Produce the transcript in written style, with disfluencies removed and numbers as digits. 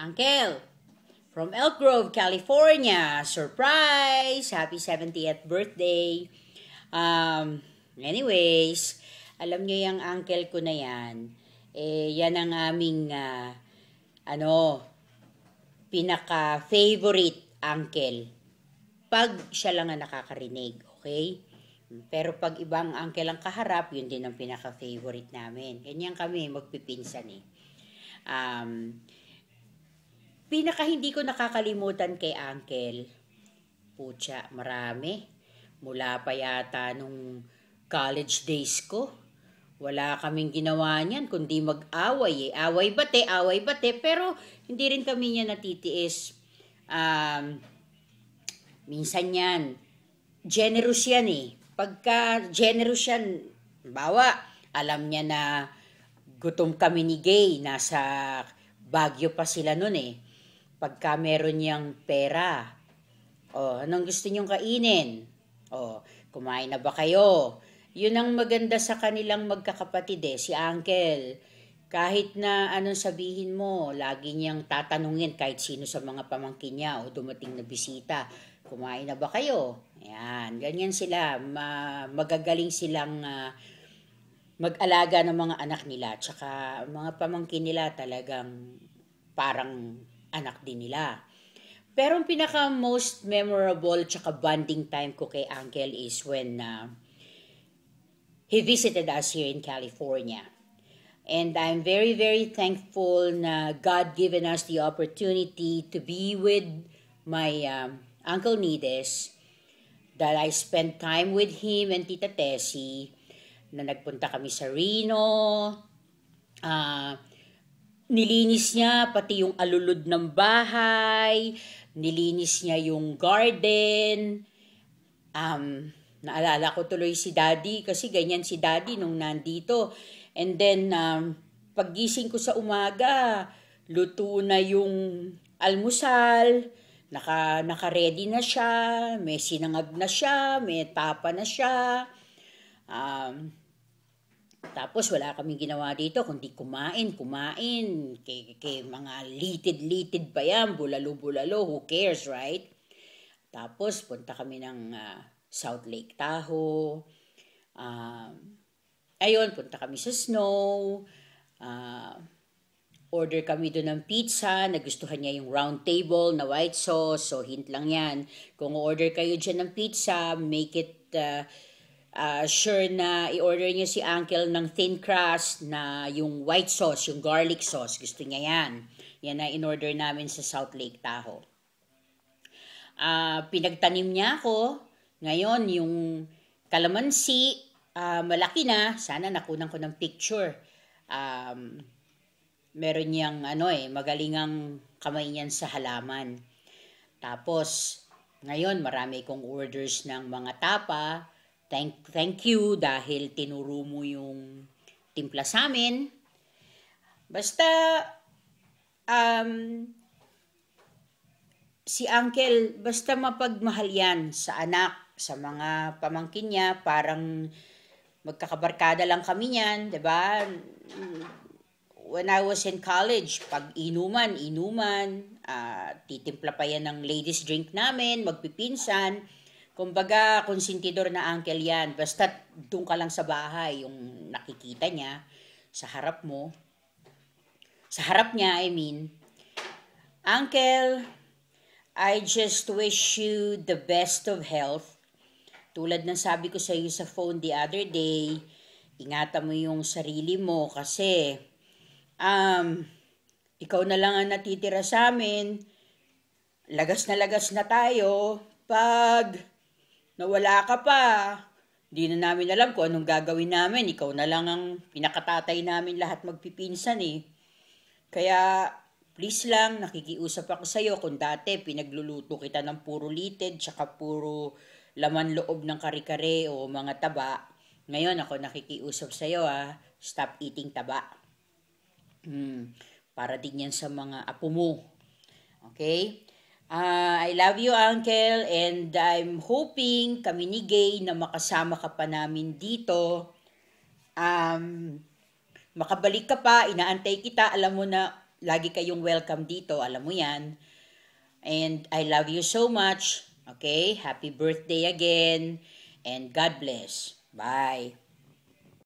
Uncle, from Elk Grove, California. Surprise! Happy 70th birthday. Anyways, alam nyo yung uncle ko na yan. Yan ang aming, ano, pinaka-favorite uncle. Pag siya lang ang nakakarinig, okay? Pero pag ibang uncle ang kaharap, yun din ang pinaka-favorite namin. Ganyan kami, magpipinsan eh. Pinaka hindi ko nakakalimutan kay uncle, putya, marami. Mula pa yata nung college days ko. Wala kaming ginawa niyan, kundi mag-away eh. Away bate, pero hindi rin kami niya natitiis. Minsan yan, generous yan eh. Pagka generous yan, bawa, alam niya na gutom kami ni Gay, nasa Baguio pa sila nun eh. Pagka meron niyang pera, anong gusto niyong kainin? Kumain na ba kayo? Yun ang maganda sa kanilang magkakapatid eh, si Uncle. Kahit na anong sabihin mo, lagi niyang tatanungin kahit sino sa mga pamangkin niya o dumating na bisita. Kumain na ba kayo? Ayan, ganyan sila. Magagaling silang mag-alaga ng mga anak nila. Tsaka mga pamangkin nila talagang parang anak din nila. Pero ang pinaka most memorable tsaka bonding time ko kay Uncle is when he visited us here in California. And I'm very, very thankful na God given us the opportunity to be with my Uncle Nides, that I spent time with him and Tita Tessie, na nagpunta kami sa Reno. Nilinis niya pati yung alulod ng bahay, nilinis niya yung garden. Naalala ko tuloy si Daddy kasi ganyan si Daddy nung nandito. And then, paggising ko sa umaga, luto na yung almusal, naka-ready na siya, may sinangag na siya, may tapa na siya. Tapos wala kaming ginawa dito kundi kumain. Kay mga litid pa yan, bulalo, who cares, right? Tapos punta kami ng South Lake Tahoe. Ayun, punta kami sa snow. Order kami doon ng pizza. Nagustuhan niya yung round table na white sauce. So, hint lang yan. Kung order kayo dyan ng pizza, make it sure na i-order niyo si Uncle ng thin crust na yung white sauce, yung garlic sauce. Gusto niya yan. Yan na in-order namin sa South Lake Tahoe. Pinagtanim niya ako. Ngayon, yung kalamansi, malaki na. Sana nakunan ko ng picture. Meron niyang magaling ang kamay niyan sa halaman. Tapos, ngayon marami kong orders ng mga tapa. Thank you dahil tinuro mo yung timpla sa amin. Basta, si Uncle, basta mapagmahal yan sa anak, sa mga pamangkin niya, parang magkakabarkada lang kami niyan, 'di ba? When I was in college, pag inuman, titimpla pa yan ng ladies drink namin, magpipinsan. Kumbaga, konsentidor na uncle yan. Basta doon ka lang sa bahay, yung nakikita niya, sa harap mo. Sa harap niya, I mean. Uncle, I just wish you the best of health. Tulad ng sabi ko sa iyo sa phone the other day, ingatan mo yung sarili mo kasi ikaw na lang ang natitira sa amin. Lagas na tayo. Pag nawala ka pa, di na namin alam kung anong gagawin namin. Ikaw na lang ang pinakatatay namin lahat magpipinsan eh. Kaya, please lang, nakikiusap ako sa'yo. Kung dati, pinagluluto kita ng puro litid, tsaka puro laman loob ng kare-kare o mga taba. Ngayon, ako nakikiusap sa'yo stop eating taba. Para din yan sa mga apo mo. Okay? I love you, Uncle, and I'm hoping kami ni Gay na makasama ka pa namin dito. Makabalik ka pa, inaantay kita, alam mo na lagi kayong welcome dito, alam mo yan. And I love you so much. Okay? Happy birthday again. And God bless. Bye.